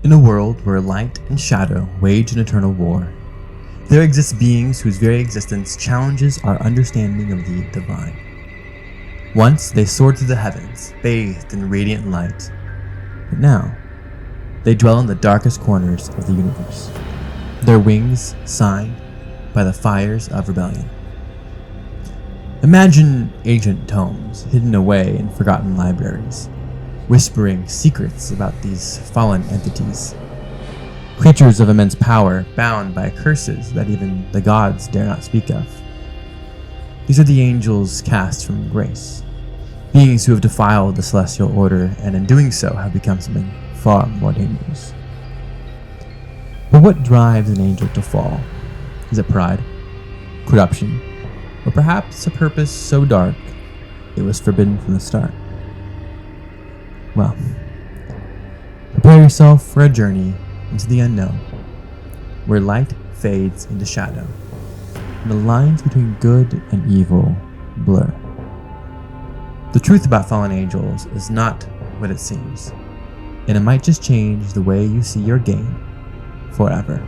In a world where light and shadow wage an eternal war, there exist beings whose very existence challenges our understanding of the divine. Once they soared through the heavens, bathed in radiant light, but now they dwell in the darkest corners of the universe, their wings signed by the fires of rebellion. Imagine ancient tomes hidden away in forgotten libraries, whispering secrets about these fallen entities. Creatures of immense power, bound by curses that even the gods dare not speak of. These are the angels cast from grace, beings who have defiled the celestial order and in doing so have become something far more dangerous. But what drives an angel to fall? Is it pride, corruption, or perhaps a purpose so dark it was forbidden from the start? Well, prepare yourself for a journey into the unknown, where light fades into shadow, and the lines between good and evil blur. The truth about fallen angels is not what it seems, and it might just change the way you see your game forever.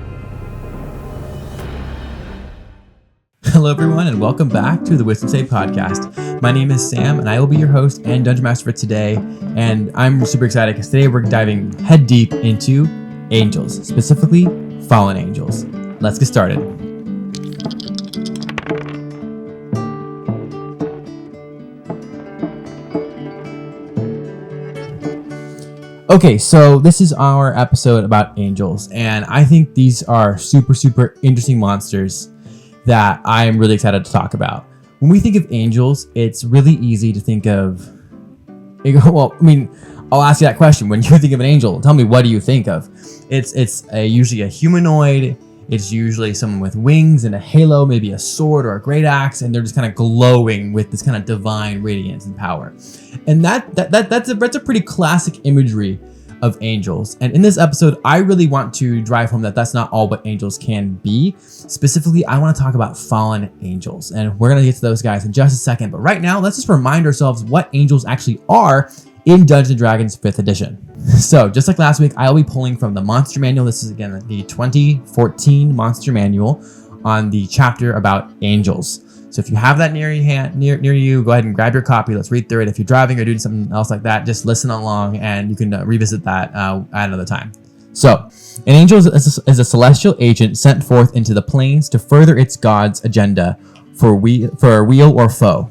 Hello everyone, and welcome back to the Wisdom Save podcast. My name is Sam, and I will be your host and Dungeon Master for today, and I'm super excited because today we're diving head deep into angels, specifically fallen angels. Let's get started. Okay, so this is our episode about angels, and I think these are super interesting monsters that I'm really excited to talk about. When we think of angels, it's really easy to think of, I'll ask you that question. When you think of an angel, tell me, what do you think of? It's usually a humanoid. It's usually someone with wings and a halo, maybe a sword or a great axe, and they're just kind of glowing with this kind of divine radiance and power. And that's a pretty classic imagery of angels. And in this episode, I really want to drive home that that's not all what angels can be. Specifically, I want to talk about fallen angels, and we're going to get to those guys in just a second. But right now, let's just remind ourselves what angels actually are in Dungeons & Dragons 5th edition. So just like last week, I'll be pulling from the Monster Manual. This is again the 2014 Monster Manual on the chapter about angels. So if you have that near you, go ahead and grab your copy. Let's read through it. If you're driving or doing something else like that, just listen along, and you can revisit that at another time. So, an angel is a celestial agent sent forth into the planes to further its god's agenda for a weal or foe.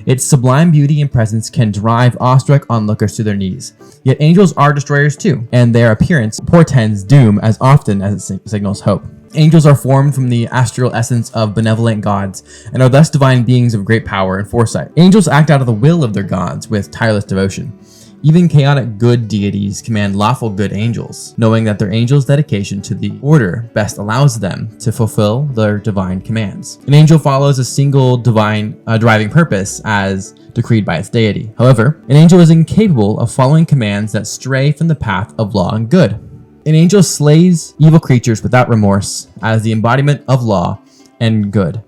Its sublime beauty and presence can drive awestruck onlookers to their knees. Yet angels are destroyers too, and their appearance portends doom as often as it signals hope. Angels are formed from the astral essence of benevolent gods and are thus divine beings of great power and foresight. Angels act out of the will of their gods with tireless devotion. Even chaotic good deities command lawful good angels, knowing that their angels' dedication to the order best allows them to fulfill their divine commands. An angel follows a single divine driving purpose as decreed by its deity. However, an angel is incapable of following commands that stray from the path of law and good. An angel slays evil creatures without remorse as the embodiment of law and good.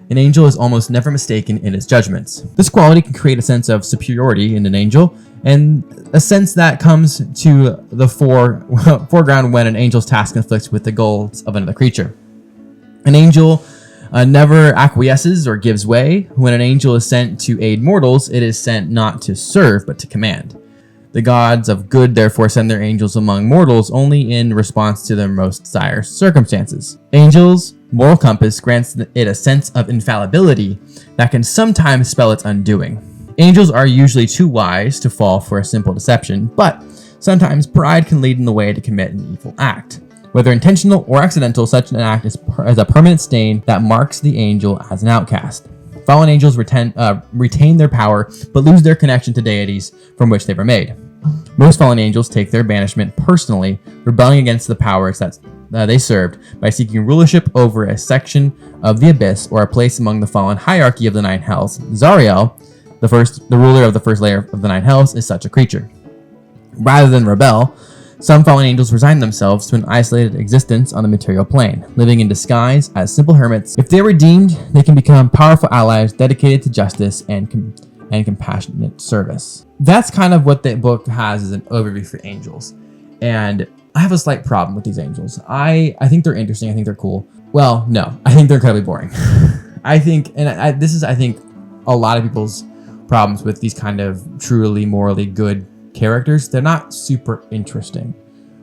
An angel is almost never mistaken in its judgments. This quality can create a sense of superiority in an angel, and a sense that comes to the foreground when an angel's task conflicts with the goals of another creature. An angel never acquiesces or gives way. When an angel is sent to aid mortals, it is sent not to serve, but to command. The gods of good therefore send their angels among mortals only in response to their most dire circumstances. Angels' moral compass grants it a sense of infallibility that can sometimes spell its undoing. Angels are usually too wise to fall for a simple deception, but sometimes pride can lead in the way to commit an evil act. Whether intentional or accidental, such an act is a permanent stain that marks the angel as an outcast. Fallen angels retain their power, but lose their connection to deities from which they were made. Most fallen angels take their banishment personally, rebelling against the powers that they served by seeking rulership over a section of the abyss or a place among the fallen hierarchy of the nine hells. Zariel, the ruler of the first layer of the nine hells, is such a creature. Rather than rebel, some fallen angels resign themselves to an isolated existence on the material plane, living in disguise as simple hermits. If they're redeemed, they can become powerful allies dedicated to justice and compassionate service. That's kind of what the book has as an overview for angels. And I have a slight problem with these angels. I think they're interesting. I think they're cool. Well, no, I think they're incredibly boring. I think, and this is, I think, a lot of people's problems with these kind of truly morally good characters. They're not super interesting,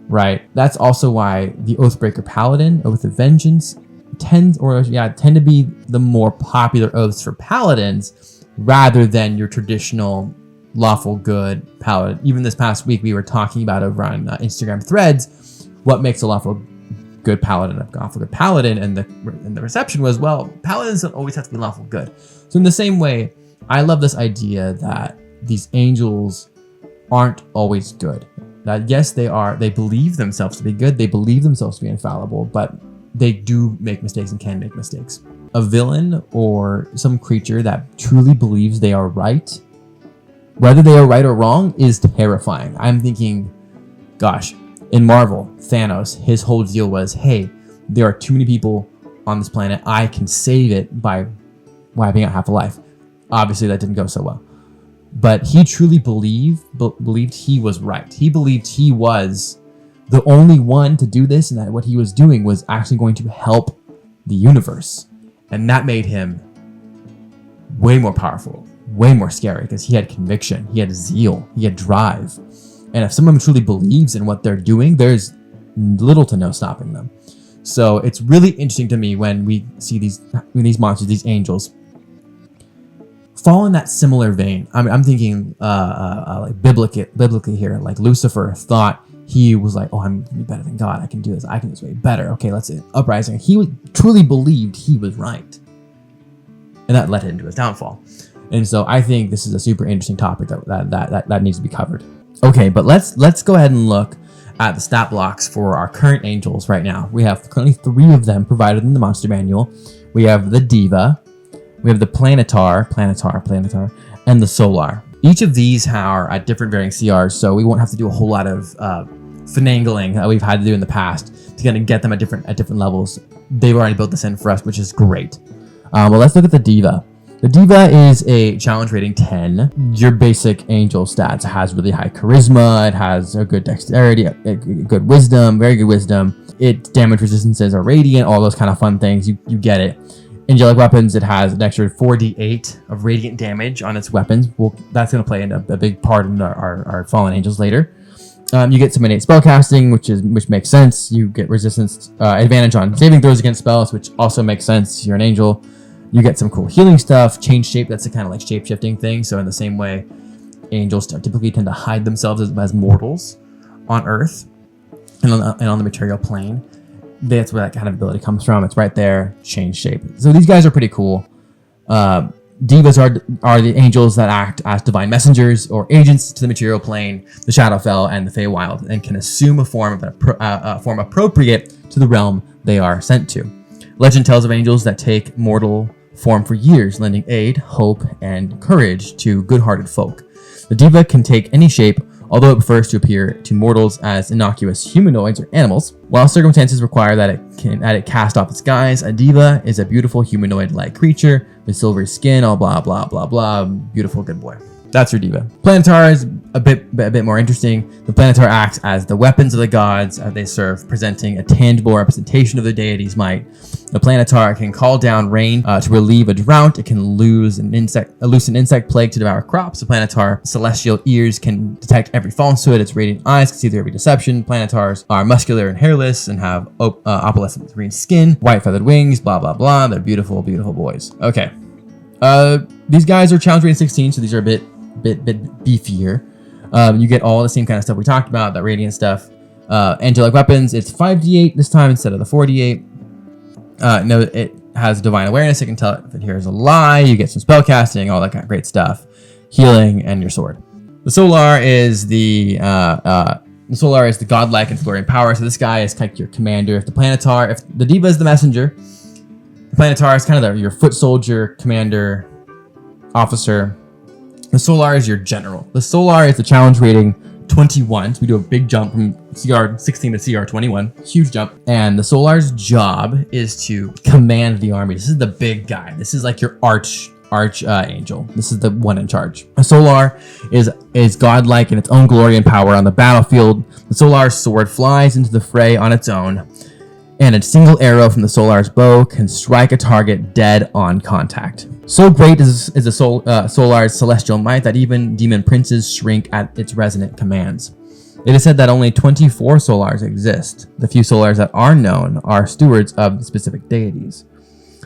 right? That's also why the Oathbreaker Paladin, Oath of Vengeance, tend to be the more popular oaths for paladins rather than your traditional lawful good paladin. Even this past week, we were talking about over on Instagram threads what makes a lawful good paladin a lawful good paladin, and the reception was, well, paladins don't always have to be lawful good. So in the same way, I love this idea that these angels aren't always good. That yes, they believe themselves to be good, they believe themselves to be infallible, but they do make mistakes and can make mistakes. A villain or some creature that truly believes they are right, whether they are right or wrong, is terrifying. I'm thinking, gosh, in Marvel, Thanos, his whole deal was, hey, there are too many people on this planet. I can save it by wiping out half a life. Obviously, that didn't go so well. But he truly believed he was right. He believed he was the only one to do this, and that what he was doing was actually going to help the universe. And that made him way more powerful, way more scary, because he had conviction, he had zeal, he had drive. And if someone truly believes in what they're doing, there's little to no stopping them. So it's really interesting to me when we see these monsters, these angels, fall in that similar vein. I'm thinking like biblically here, like Lucifer thought he was like, oh, I'm gonna be better than God. I can do this. I can do this way better. Okay, let's say uprising. He truly believed he was right, and that led him to his downfall. And so I think this is a super interesting topic that needs to be covered. Okay, but let's go ahead and look at the stat blocks for our current angels right now. We have currently 3 of them provided in the monster manual. We have the Deva, we have the Planatar, and the Solar. Each of these are at different varying CRs, so we won't have to do a whole lot of finagling that we've had to do in the past to kind of get them at different levels. They've already built this in for us, which is great. Well, let's look at the Deva. The Deva is a challenge rating 10. Your basic angel stats. It has really high charisma. It has a good dexterity, a good wisdom, very good wisdom. Its damage resistances are radiant, all those kind of fun things. You get it. Angelic weapons, it has an extra 4d8 of radiant damage on its weapons. Well, that's going to play a big part in our fallen angels later. You get some innate spellcasting, which makes sense. You get resistance advantage on saving throws against spells, which also makes sense. You're an angel. You get some cool healing stuff, change shape. That's a kind of like shape-shifting thing. So in the same way, angels typically tend to hide themselves as mortals on Earth and on the material plane. That's where that kind of ability comes from. It's right there, change shape. So these guys are pretty cool. Devas are the angels that act as divine messengers or agents to the material plane, the Shadowfell, and the Feywild, and can assume a form appropriate to the realm they are sent to. Legend tells of angels that take mortal form for years, lending aid, hope, and courage to good-hearted folk. The Deva can take any shape, although it prefers to appear to mortals as innocuous humanoids or animals. While circumstances require that it cast off its guise, a Deva is a beautiful humanoid-like creature with silvery skin, all blah blah blah blah, beautiful good boy. That's your Deva. Planatar is a bit more interesting. The Planatar acts as the weapons of the gods they serve, presenting a tangible representation of the deity's might. The Planatar can call down rain to relieve a drought. It can loose an insect plague to devour crops. The Planatar celestial ears can detect every falsehood. Its radiant eyes can see through every deception. Planatars are muscular and hairless and have opalescent green skin, white feathered wings, blah blah blah. They're beautiful, beautiful boys. Okay. These guys are challenge rating 16, so these are a bit beefier. You get all the same kind of stuff we talked about, that radiant stuff. Angelic weapons, it's 5d8 this time instead of the 4d8. No, it has divine awareness. It can tell if it hears a lie. You get some spell casting, all that kind of great stuff. Healing, and your sword. The Solar is the godlike and flourishing power. So this guy is kind of your commander. If the Deva is the messenger, the Planatar is kind of your foot soldier, commander, officer. The Solar is your general. The Solar is the challenge rating 21. So we do a big jump from CR 16 to CR 21. Huge jump. And the Solar's job is to command the army. This is the big guy. This is like your arch archangel. This is the one in charge. A Solar is godlike in its own glory and power on the battlefield. The Solar's sword flies into the fray on its own, and a single arrow from the Solar's bow can strike a target dead on contact. So great is the Solar's celestial might that even demon princes shrink at its resonant commands. It is said that only 24 Solars exist. The few Solars that are known are stewards of specific deities.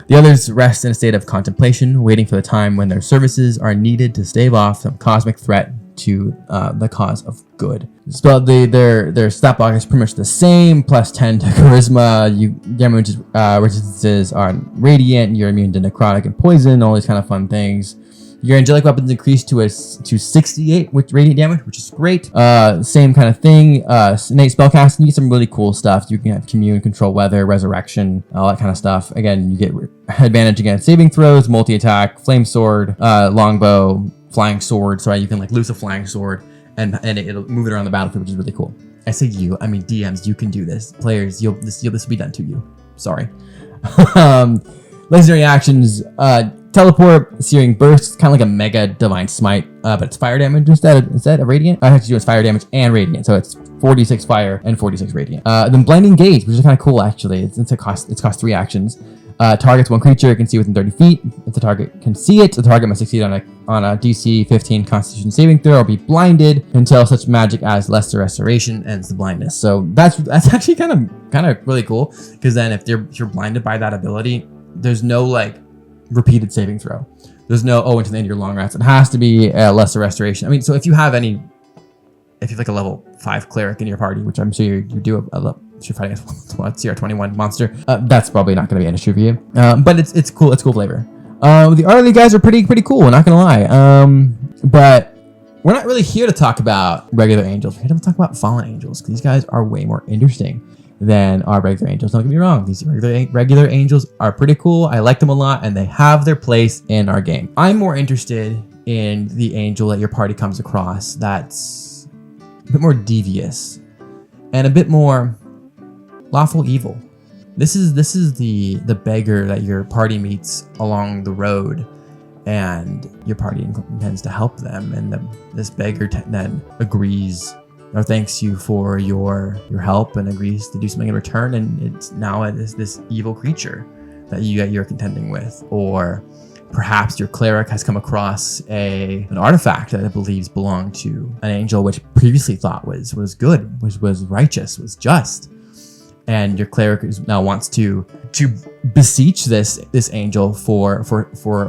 The others rest in a state of contemplation, waiting for the time when their services are needed to stave off some cosmic threat to the cause of good. So their stat block is pretty much the same, plus 10 to charisma. Damage resistances are radiant. You're immune to necrotic and poison. All these kind of fun things. Your angelic weapons increase to 68 with radiant damage, which is great. Same kind of thing. Innate spellcasting, you get some really cool stuff. You can have commune, control weather, resurrection, all that kind of stuff. Again, you get advantage against saving throws, multi-attack, flame sword, longbow, flying sword. So you can like loose a flying sword and it'll move it around the battlefield, which is really cool. I say you, I mean DMs, you can do this. Players, this will be done to you. Sorry. Legendary actions, teleport, searing burst, kind of like a mega divine smite, but it's fire damage instead of radiant. I have to do is fire damage and radiant, so it's 46 fire and 46 radiant. Then blinding gaze, which is kind of cool actually. It's cost 3 actions. Targets one creature it can see within 30 feet. If the target can see it, the target must succeed on a DC 15 Constitution saving throw or be blinded until such magic as Lesser Restoration ends the blindness. So that's actually kind of really cool, because then if you're blinded by that ability, there's no like repeated saving throw. There's no until the end of your long rest. It has to be a Lesser Restoration. I mean, so if you have like a level 5 cleric in your party, which I'm sure you do, you're fighting against CR21 monster, that's probably not going to be an issue for you. But it's cool. It's cool flavor. The early guys are pretty cool. We're not going to lie. But we're not really here to talk about regular angels. We're here to talk about fallen angels, because these guys are way more interesting than our regular angels. Don't get me wrong. These regular angels are pretty cool. I like them a lot, and they have their place in our game. I'm more interested in the angel that your party comes across that's a bit more devious and a bit more lawful evil. This is the beggar that your party meets along the road, and your party intends to help them, and this beggar then agrees or thanks you for your help and agrees to do something in return, and it's now this evil creature that you're contending with. Or perhaps your cleric has come across an artifact that it believes belonged to an angel, which previously thought was good, which was righteous, was just. And your cleric now wants to beseech this angel for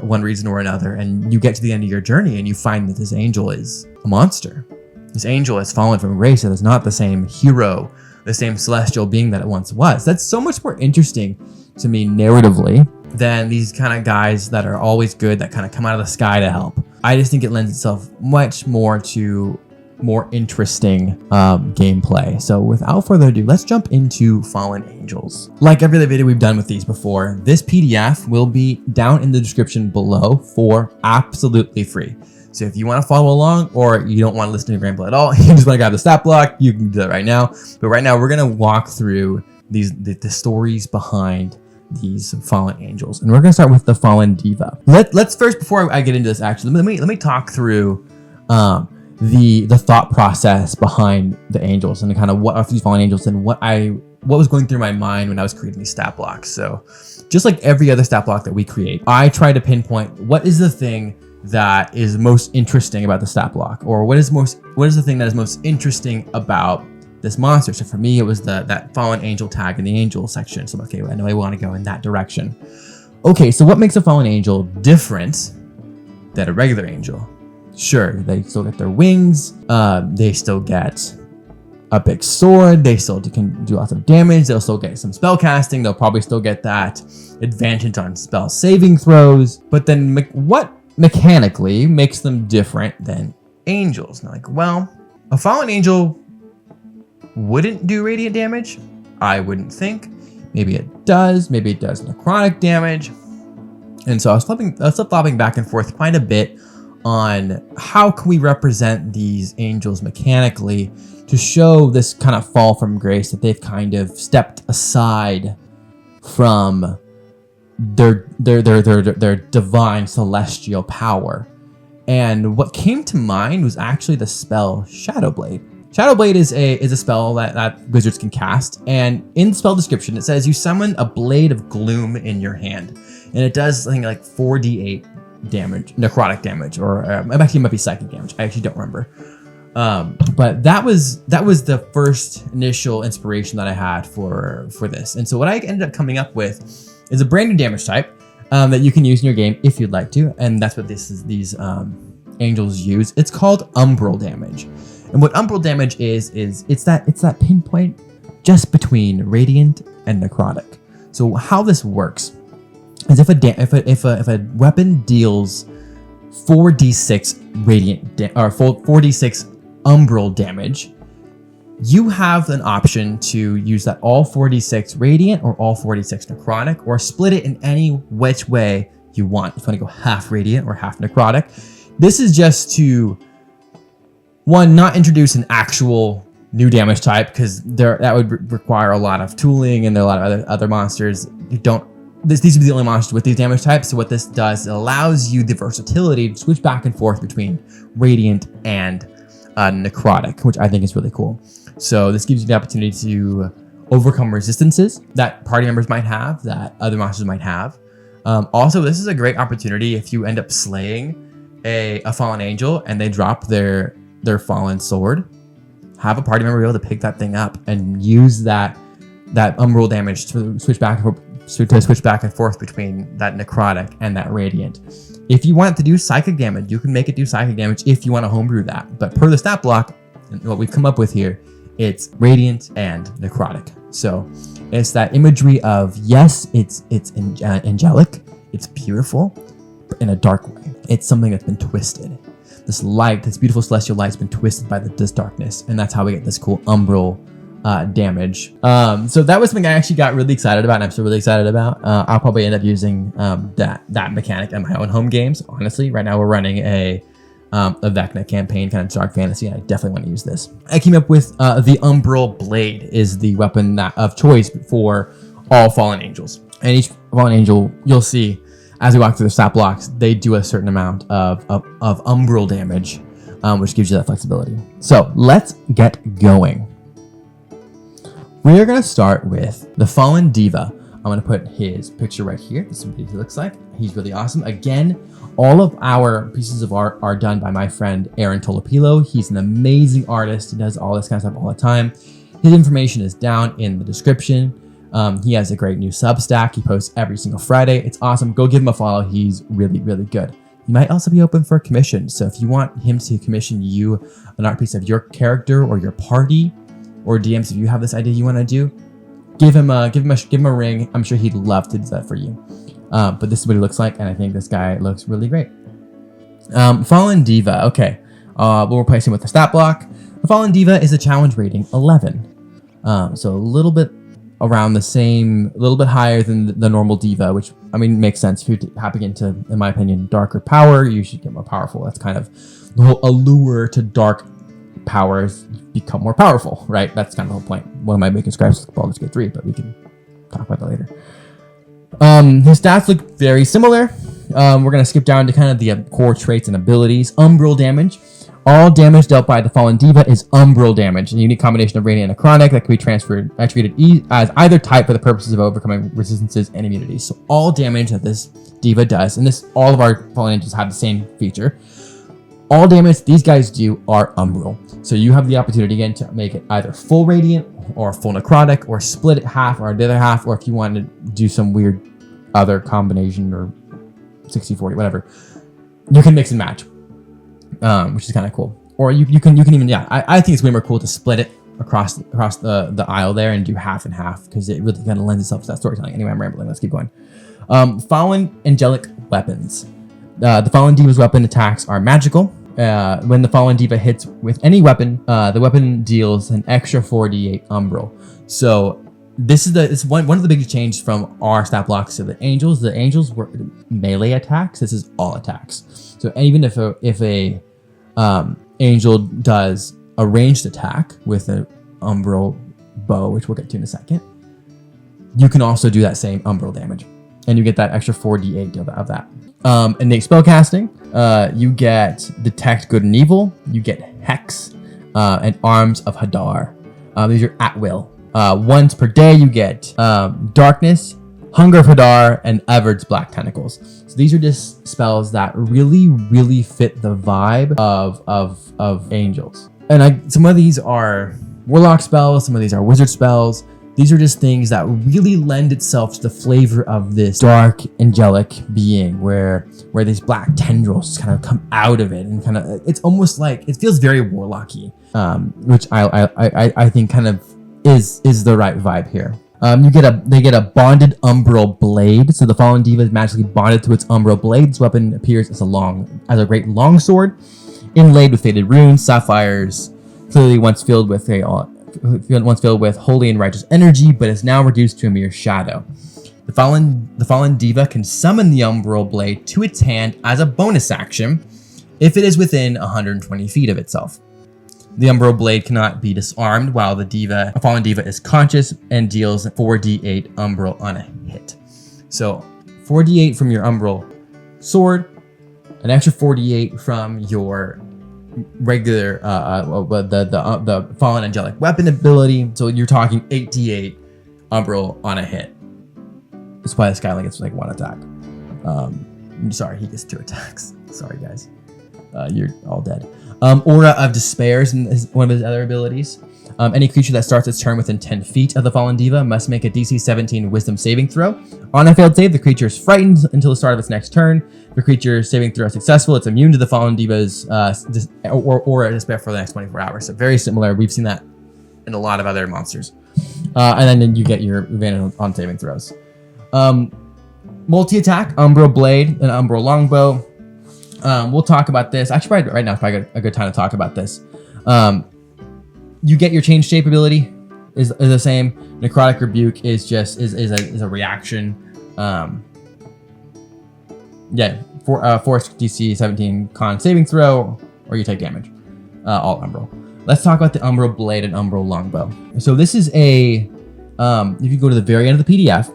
one reason or another, and you get to the end of your journey and you find that this angel is a monster. This angel has fallen from grace. It is not the same hero, the same celestial being that it once was. That's so much more interesting to me narratively than these kind of guys that are always good, that kind of come out of the sky to help. I just think it lends itself much more to more interesting gameplay. So without further ado, let's jump into Fallen Angels. Like every other video we've done with these before, this PDF will be down in the description below for absolutely free. So if you want to follow along, or you don't want to listen to gameplay at all, you just want to grab the stat block, you can do that right now. But right now we're going to walk through the stories behind these fallen angels, and we're going to start with the Fallen Deva. Let's first, before I get into this, actually let me talk through the thought process behind the angels, and kind of what are these fallen angels, and what was going through my mind when I was creating these stat blocks. So just like every other stat block that we create, I try to pinpoint what is the thing that is most interesting about the stat block, or what is the thing that is most interesting about this monster. So for me, it was that fallen angel tag in the angel section. So okay, I know I want to go in that direction. Okay, so what makes a fallen angel different than a regular angel? Sure, they still get their wings, they still get a big sword, they still can do lots of damage, they'll still get some spell casting, they'll probably still get that advantage on spell saving throws. But then what mechanically makes them different than angels? And like, well, a fallen angel wouldn't do radiant damage, I wouldn't think. Maybe it does necrotic damage. And so I was flip-flopping back and forth quite a bit on how can we represent these angels mechanically to show this kind of fall from grace, that they've kind of stepped aside from their divine celestial power. And what came to mind was actually the spell Shadowblade. Shadowblade is a spell that wizards can cast, and in the spell description it says you summon a blade of gloom in your hand, and it does something like 4d8 damage, necrotic damage, or actually it might be psychic damage. I actually don't remember. But that was the first initial inspiration that I had for this, and so what I ended up coming up with is a brand new damage type that you can use in your game if you'd like to, and that's what these angels use. It's called umbral damage. And what umbral damage is it's that pinpoint just between radiant and necrotic. So how this works is if a weapon deals 4d6 radiant or 4d6 umbral damage, you have an option to use that all 4d6 radiant or all 4d6 necrotic, or split it in any which way you want. If you want to go half radiant or half necrotic, this is just to, one, not introduce an actual new damage type, because that would require a lot of tooling, and there are a lot of other monsters. These would be the only monsters with these damage types. So what this does, it allows you the versatility to switch back and forth between radiant and necrotic, which I think is really cool. So this gives you the opportunity to overcome resistances that party members might have, that other monsters might have. Also, this is a great opportunity if you end up slaying a fallen angel and they drop their fallen sword. Have a party member be able to pick that thing up and use that umbral damage to switch back and forth between that necrotic and that radiant. If you want to do psychic damage, you can make it do psychic damage if you want to homebrew that. But per the stat block, and what we've come up with here, it's radiant and necrotic. So it's that imagery of, yes, it's angelic, it's beautiful, but in a dark way. It's something that's been twisted. This light, this beautiful celestial light, has been twisted by this darkness, and that's how we get this cool umbral damage. So that was something I actually got really excited about, and I'm still really excited about. I'll probably end up using that mechanic in my own home games. Honestly, right now we're running a Vecna campaign, kind of dark fantasy, and I definitely want to use this. I came up with the Umbral Blade is the weapon of choice for all fallen angels, and each fallen angel, you'll see as we walk through the stat blocks, they do a certain amount of umbral damage, which gives you that flexibility. So let's get going. We are going to start with the Fallen Deva. I'm going to put his picture right here. This is what he looks like. He's really awesome. Again, all of our pieces of art are done by my friend Aaron Tolopilo. He's an amazing artist. He does all this kind of stuff all the time. His information is down in the description. He has a great new Substack. He posts every single Friday. It's awesome. Go give him a follow. He's really, really good. He might also be open for a commission. So if you want him to commission you an art piece of your character or your party, or DMs, if you have this idea you want to do, give him a ring. I'm sure he'd love to do that for you. But this is what he looks like, and I think this guy looks really great. Fallen Deva. Okay, we'll replace him with the stat block. The Fallen Deva is a challenge rating 11, so a little bit around the same, a little bit higher than the normal Diva, which I mean makes sense. If you're tapping into, in my opinion, darker power, you should get more powerful. That's kind of the whole allure to dark powers, become more powerful, right? That's kind of the whole point. One of my biggest gripes is Baldur's Gate 3, but we can talk about that later. His stats look very similar. We're going to skip down to kind of the core traits and abilities. Umbral damage. All damage dealt by the Fallen Deva is umbral damage, a unique combination of radiant and necrotic that can be attributed as either type for the purposes of overcoming resistances and immunities. So all damage that this Deva does, and all of our Fallen Angels have the same feature, all damage these guys do are umbral. So you have the opportunity again to make it either full radiant or full necrotic, or split it half or the other half, or if you want to do some weird other combination or 60-40, whatever, you can mix and match. Which is kind of cool. Or you can even, I think it's way more cool to split it across the aisle there and do half and half, because it really kind of lends itself to that storytelling. Anyway, I'm rambling. Let's keep going. Fallen angelic weapons. The Fallen Deva's weapon attacks are magical. When the Fallen Deva hits with any weapon, the weapon deals an extra 4d8 umbral. So this is one of the biggest changes from our stat blocks to the angels. The angels were melee attacks. This is all attacks. So even if a angel does a ranged attack with an umbral bow, which we'll get to in a second, you can also do that same umbral damage. and you get that extra 4d8 of that. Innate spellcasting, you get Detect Good and Evil, you get Hex, and Arms of Hadar. These are at will. Once per day, you get Darkness, Hunger of Hadar, and Everard's Black Tentacles. So these are just spells that really, really fit the vibe of angels. And some of these are warlock spells, some of these are wizard spells. These are just things that really lend itself to the flavor of this dark, angelic being, where these black tendrils kind of come out of it, and kind of, it's almost like, it feels very warlocky, which I think kind of is the right vibe here. They get a bonded umbral blade. So the Fallen Deva is magically bonded to its umbral blade. This weapon appears as a great longsword, inlaid with faded runes, sapphires, clearly once filled with holy and righteous energy, but is now reduced to a mere shadow. The Fallen Deva can summon the umbral blade to its hand as a bonus action if it is within 120 feet of itself. The umbral blade cannot be disarmed while a Fallen Deva is conscious, and deals 4d8 umbral on a hit. So 4d8 from your umbral sword, an extra 4d8 from your regular the fallen angelic weapon ability, so you're talking 8d8 umbral on a hit. That's why this guy only gets like 1 attack. Sorry, he gets 2 attacks. Sorry guys, you're all dead. Aura of Despair is one of his other abilities. Any creature that starts its turn within 10 feet of the Fallen Deva must make a DC 17 Wisdom saving throw. On a failed save, the creature is frightened until the start of its next turn. If the creature's saving throw is successful, it's immune to the Fallen Deva's Aura of Despair for the next 24 hours. So very similar. We've seen that in a lot of other monsters. And then you get your advantage on saving throws. Multi-attack, Umbral Blade, and Umbral Longbow. We'll talk about this. Actually, right now is probably a good time to talk about this. You get your change shape ability is the same. Necrotic Rebuke is a reaction. Force DC 17 con saving throw, or you take damage. All Umbral. Let's talk about the Umbral Blade and Umbral Longbow. So this is if you go to the very end of the PDF,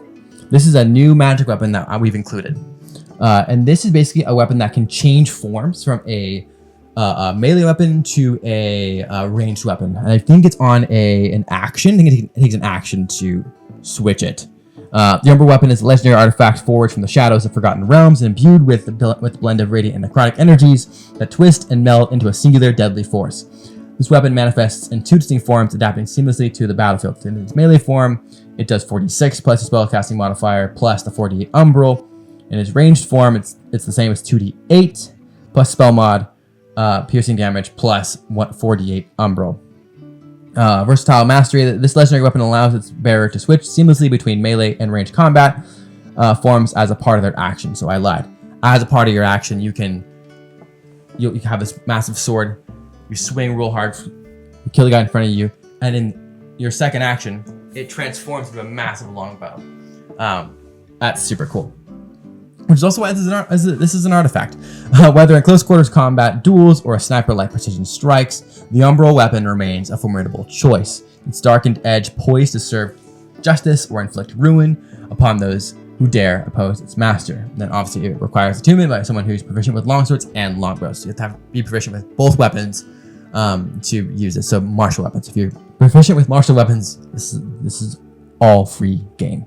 this is a new magic weapon that we've included. And this is basically a weapon that can change forms from a melee weapon to a ranged weapon. And I think it's on an action. I think it takes an action to switch it. The Umbral weapon is a legendary artifact forged from the shadows of Forgotten Realms and imbued with the blend of radiant and necrotic energies that twist and meld into a singular deadly force. This weapon manifests in 2 distinct forms, adapting seamlessly to the battlefield. In its melee form, it does 46 plus the spellcasting modifier plus the 48 Umbral. In its ranged form, it's the same as 2d8 plus spell mod, piercing damage plus 4d8 Umbral. Versatile mastery. This legendary weapon allows its bearer to switch seamlessly between melee and ranged combat forms as a part of their action. So I lied. As a part of your action, you have this massive sword. You swing real hard, you kill the guy in front of you, and in your second action, it transforms into a massive longbow. That's super cool. Which is also why this is an artifact. Whether in close quarters combat, duels, or a sniper-like precision strikes, the Umbral weapon remains a formidable choice. Its darkened edge poised to serve justice or inflict ruin upon those who dare oppose its master. Then obviously it requires attunement by someone who's proficient with longswords and longbows. So you have to be proficient with both weapons to use this. So martial weapons. If you're proficient with martial weapons, this is all free game.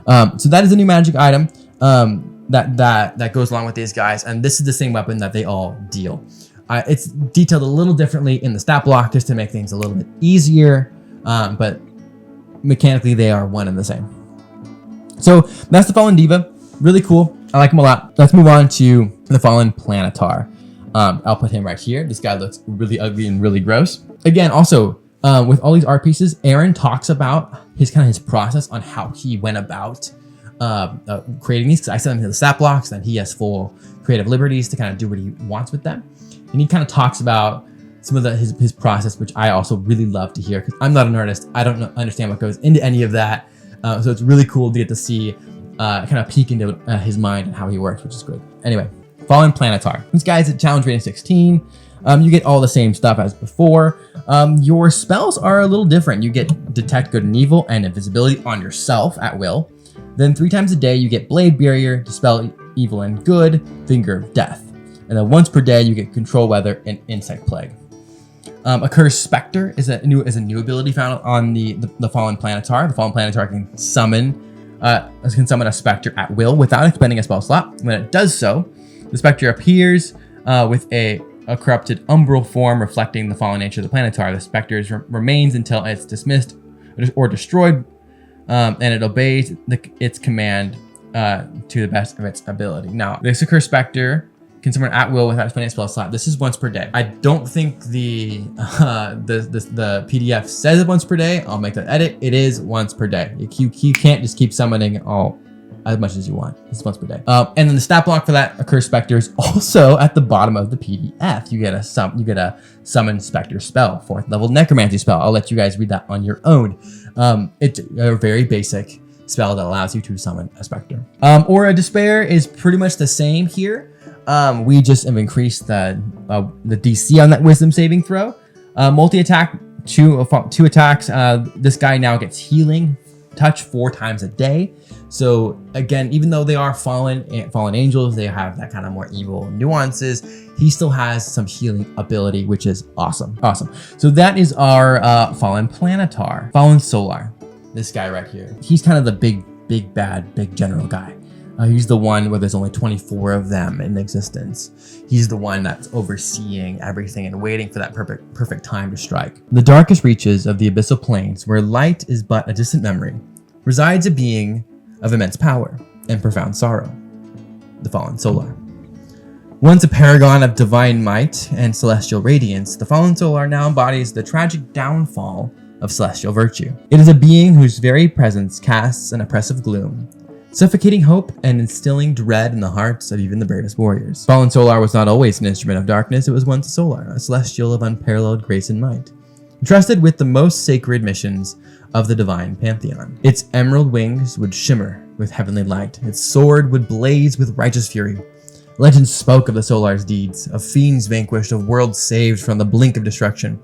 So that is a new magic item. That goes along with these guys, and this is the same weapon that they all deal. It's detailed a little differently in the stat block just to make things a little bit easier, but mechanically they are one and the same. So that's the Fallen Deva. Really cool. I like him a lot. Let's move on to the Fallen Planatar. I'll put him right here. This guy looks really ugly and really gross. Again, also with all these art pieces, Aaron talks about his process on how he went about creating these, because I sent him to the stat blocks and he has full creative liberties to kind of do what he wants with them. And he kind of talks about some of his process, which I also really love to hear, because I'm not an artist. I don't understand what goes into any of that. So it's really cool to get to see kind of peek into his mind and how he works, which is great. Anyway, Fallen Planatar. This guy's at challenge rating 16. You get all the same stuff as before. Your spells are a little different. You get Detect Good and Evil and Invisibility on yourself at will. Then 3 times a day, you get Blade Barrier, Dispel Evil and Good, Finger of Death. And then once per day, you get Control Weather and Insect Plague. Accursed Spectre is a new ability found on the Fallen Planatar. The Fallen Planatar can summon a Spectre at will without expending a spell slot. When it does so, the Spectre appears with a corrupted umbral form reflecting the fallen nature of the Planatar. The Spectre remains until it's dismissed or destroyed, and it obeys its command to the best of its ability. Now, this Accursed Spectre can summon at will without spending a spell slot. This is once per day. I don't think the PDF says it once per day. I'll make that edit. It is once per day. You can't just keep summoning as much as you want. It's once per day. And then the stat block for that Accursed Spectre is also at the bottom of the PDF. You get a summon Spectre spell, 4th level necromancy spell. I'll let you guys read that on your own. It's a very basic spell that allows you to summon a Spectre. Aura Despair is pretty much the same here. We just have increased the DC on that Wisdom saving throw. Multi-attack, two attacks. This guy now gets healing touch 4 times a day. So again, even though they are fallen angels, they have that kind of more evil nuances. He still has some healing ability, which is awesome. So that is our Fallen Planatar. Fallen Solar, this guy right here. He's kind of the big bad general guy. He's the one where there's only 24 of them in existence. He's the one that's overseeing everything and waiting for that perfect time to strike. The darkest reaches of the abyssal plains, where light is but a distant memory, resides a being of immense power and profound sorrow, the Fallen Solar. Once a paragon of divine might and celestial radiance, the Fallen Solar now embodies the tragic downfall of celestial virtue. It is a being whose very presence casts an oppressive gloom, suffocating hope and instilling dread in the hearts of even the bravest warriors. Fallen Solar was not always an instrument of darkness. It was once a solar, a celestial of unparalleled grace and might, entrusted with the most sacred missions of the divine pantheon. Its emerald wings would shimmer with heavenly light. Its sword would blaze with righteous fury. Legend spoke of the Solar's deeds, of fiends vanquished, of worlds saved from the blink of destruction.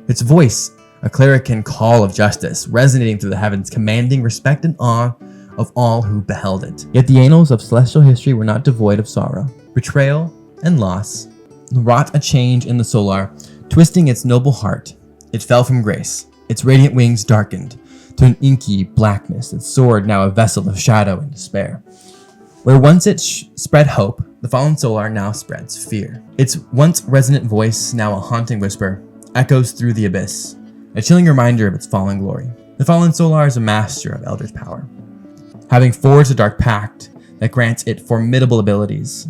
Its voice, a clarion call of justice, resonating through the heavens, commanding respect and awe of all who beheld it. Yet the annals of celestial history were not devoid of sorrow. Betrayal and loss wrought a change in the Solar, twisting its noble heart. It fell from grace. Its radiant wings darkened to an inky blackness, its sword now a vessel of shadow and despair. Where once it spread hope, the Fallen Solar now spreads fear. Its once resonant voice, now a haunting whisper, echoes through the abyss, a chilling reminder of its fallen glory. The Fallen Solar is a master of Eldritch power, having forged a dark pact that grants it formidable abilities.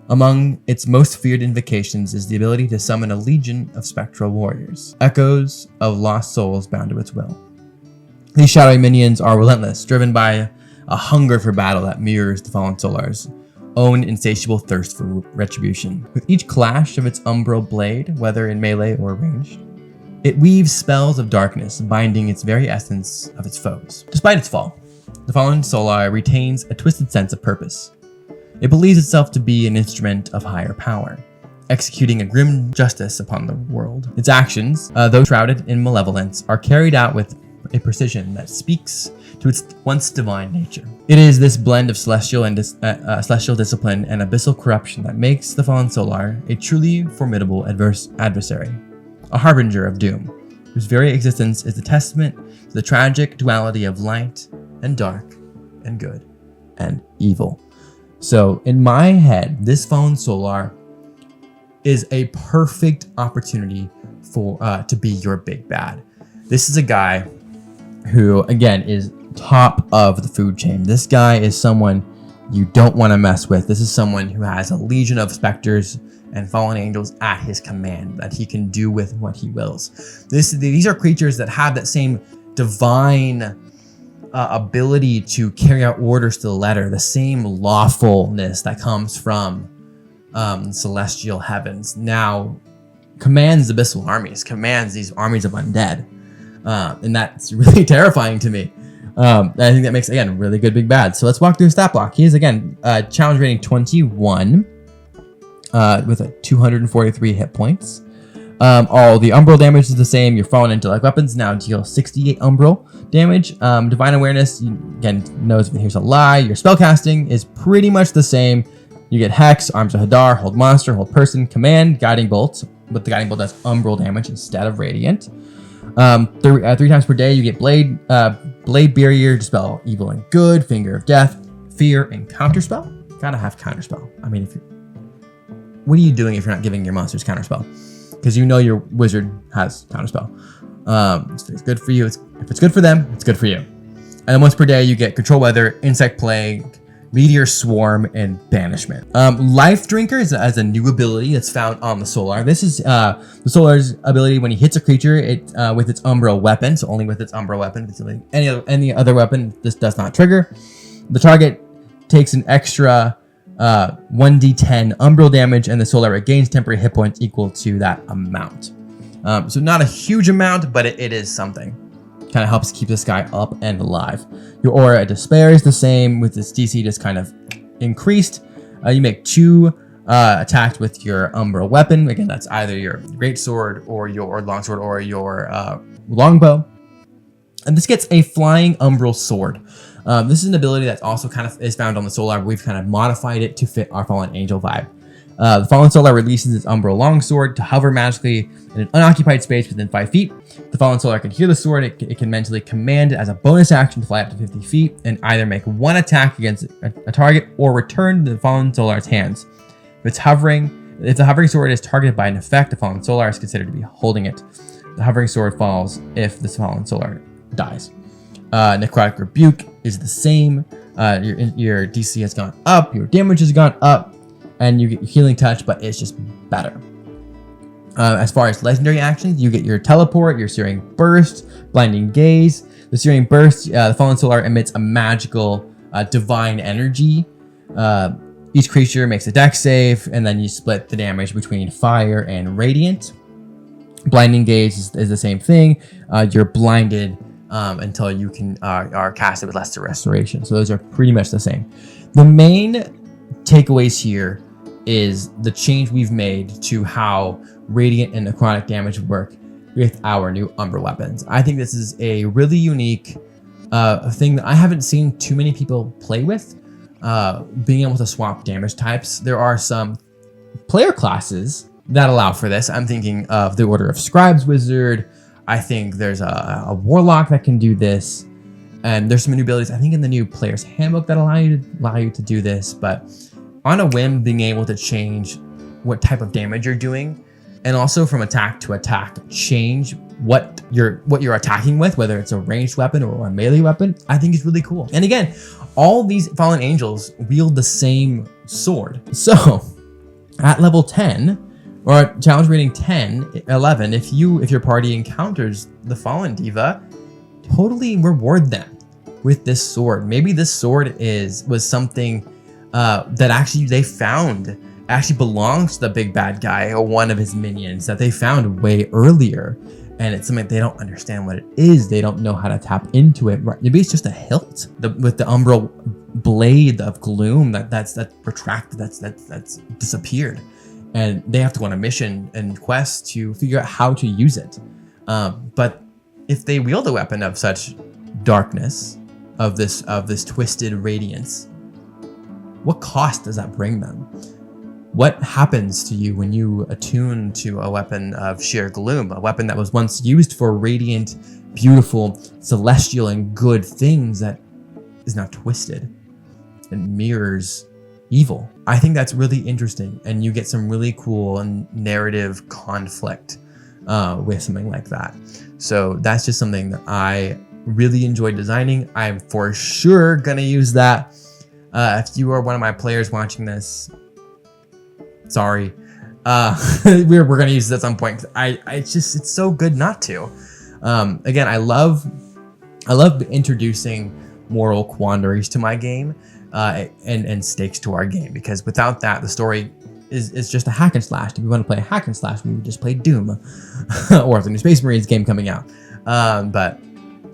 Among its most feared invocations is the ability to summon a legion of spectral warriors, echoes of lost souls bound to its will. These shadowy minions are relentless, driven by a hunger for battle that mirrors the Fallen Solar's own insatiable thirst for retribution. With each clash of its umbral blade, whether in melee or ranged, it weaves spells of darkness, binding its very essence of its foes. Despite its fall, the Fallen Solar retains a twisted sense of purpose. It believes itself to be an instrument of higher power, executing a grim justice upon the world. Its actions, though shrouded in malevolence, are carried out with a precision that speaks to its once divine nature. It is this blend of celestial discipline and abyssal corruption that makes the Fallen Solar a truly formidable adversary, a harbinger of doom, whose very existence is a testament to the tragic duality of light and dark and good and evil. So in my head, this Fallen Solar is a perfect opportunity for to be your big bad. This is a guy who, again, is top of the food chain. This guy is someone you don't want to mess with. This is someone who has a legion of specters and fallen angels at his command that he can do with what he wills. These are creatures that have that same divine ability to carry out orders to the letter, the same lawfulness that comes from celestial heavens. Now commands abyssal armies, commands these armies of undead. And that's really terrifying to me. I think that makes, again, really good big bad. So let's walk through the stat block. He is, again, challenge rating 21 with a 243 hit points. All the umbral damage is the same. Your fallen intellect weapons now deal 68 umbral damage. Divine awareness, again, knows here's a lie. Your spellcasting is pretty much the same. You get Hex, Arms of Hadar, Hold Monster, Hold Person, Command, Guiding Bolt, but the Guiding Bolt does umbral damage instead of Radiant. 3 times per day, you get Blade Barrier, Dispel Evil and Good, Finger of Death, Fear, and Counterspell. Gotta have Counterspell. I mean, what are you doing if you're not giving your monsters Counterspell? Because you know your wizard has Counterspell. It's good for you. If it's good for them, it's good for you. And then once per day, you get Control Weather, Insect Plague, Meteor Swarm, and Banishment. Life Drinker is a new ability that's found on the Solar. This is the Solar's ability when he hits a creature with its Umbral weapon, so only with its Umbral weapon. Any other weapon, this does not trigger. The target takes an extra 1d10 umbral damage, and the Solar regains temporary hit points equal to that amount. So not a huge amount, but it is something. Kind of helps keep this guy up and alive. Your Aura of Despair is the same, with its DC just kind of increased. You make 2 attacks with your umbral weapon. Again, that's either your great sword or your longsword or your longbow. And this gets a flying umbral sword. This is an ability that's also kind of is found on the Solar, but we've kind of modified it to fit our Fallen Angel vibe. The Fallen Solar releases its Umbral Longsword to hover magically in an unoccupied space within 5 feet. The Fallen Solar can hear the sword. It can mentally command it as a bonus action to fly up to 50 feet and either make 1 attack against a target or return the Fallen Solar's hands. If the hovering sword is targeted by an effect, the Fallen Solar is considered to be holding it. The hovering sword falls if the Fallen Solar dies. Necrotic Rebuke is the same. Your DC has gone up, your damage has gone up, and you get Healing Touch, but it's just better. As far as legendary actions, you get your Teleport, your Searing Burst, Blinding Gaze. The Searing Burst, the Fallen Solar emits a magical divine energy. Each creature makes a dex save, and then you split the damage between fire and radiant. Blinding Gaze is the same thing. You're blinded until you can are casted with lesser restoration. So those are pretty much the same. The main takeaways here is the change we've made to how radiant and necrotic damage work with our new Umbra weapons. I think this is a really unique thing that I haven't seen too many people play with, being able to swap damage types. There are some player classes that allow for this. I'm thinking of the Order of Scribes Wizard. I think there's a Warlock that can do this. And there's some new abilities, I think, in the new Player's Handbook that allow you to do this. But on a whim, being able to change what type of damage you're doing, and also from attack to attack, change what you're attacking with, whether it's a ranged weapon or a melee weapon, I think is really cool. And again, all these Fallen Angels wield the same sword. So at level 10, or challenge rating 10, 11, if your party encounters the Fallen Deva, totally reward them with this sword. Maybe this sword was something that actually they found actually belongs to the big bad guy or one of his minions that they found way earlier, and it's something they don't understand what it is. They don't know how to tap into it. Maybe it's just a hilt with the umbral blade of gloom that's protracted, that's disappeared, and they have to go on a mission and quest to figure out how to use it. But if they wield a weapon of such darkness, of this twisted radiance, what cost does that bring them? What happens to you when you attune to a weapon of sheer gloom, a weapon that was once used for radiant, beautiful, celestial, and good things that is now twisted and mirrors evil? I think that's really interesting, and you get some really cool narrative conflict with something like that. So that's just something that I really enjoyed designing. I'm for sure gonna use that. If you are one of my players watching this, sorry, we're gonna use this at some point. It's so good not to. Again, I love introducing moral quandaries to my game, and stakes to our game, because without that, the story is just a hack and slash. If we want to play a hack and slash, we would just play Doom or the new Space Marines game coming out. But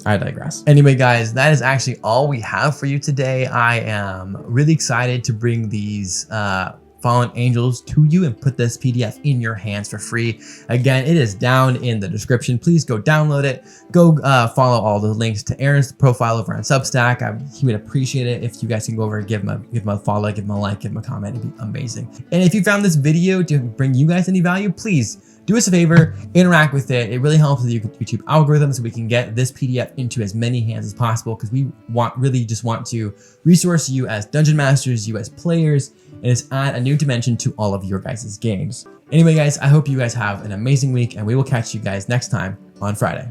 I digress. Anyway, guys, that is actually all we have for you today. I am really excited to bring these fallen angels to you and put this PDF in your hands for free. Again, it is down in the description. Please go download it. Go follow all the links to Aaron's profile over on Substack. He would appreciate it if you guys can go over and give him a follow, give him a like, give him a comment. It'd be amazing. And if you found this video to bring you guys any value, please do us a favor, interact with it. It really helps the YouTube algorithm so we can get this PDF into as many hands as possible, because we really just want to resource you as dungeon masters, you as players, and just add a new dimension to all of your guys' games. Anyway, guys, I hope you guys have an amazing week, and we will catch you guys next time on Friday.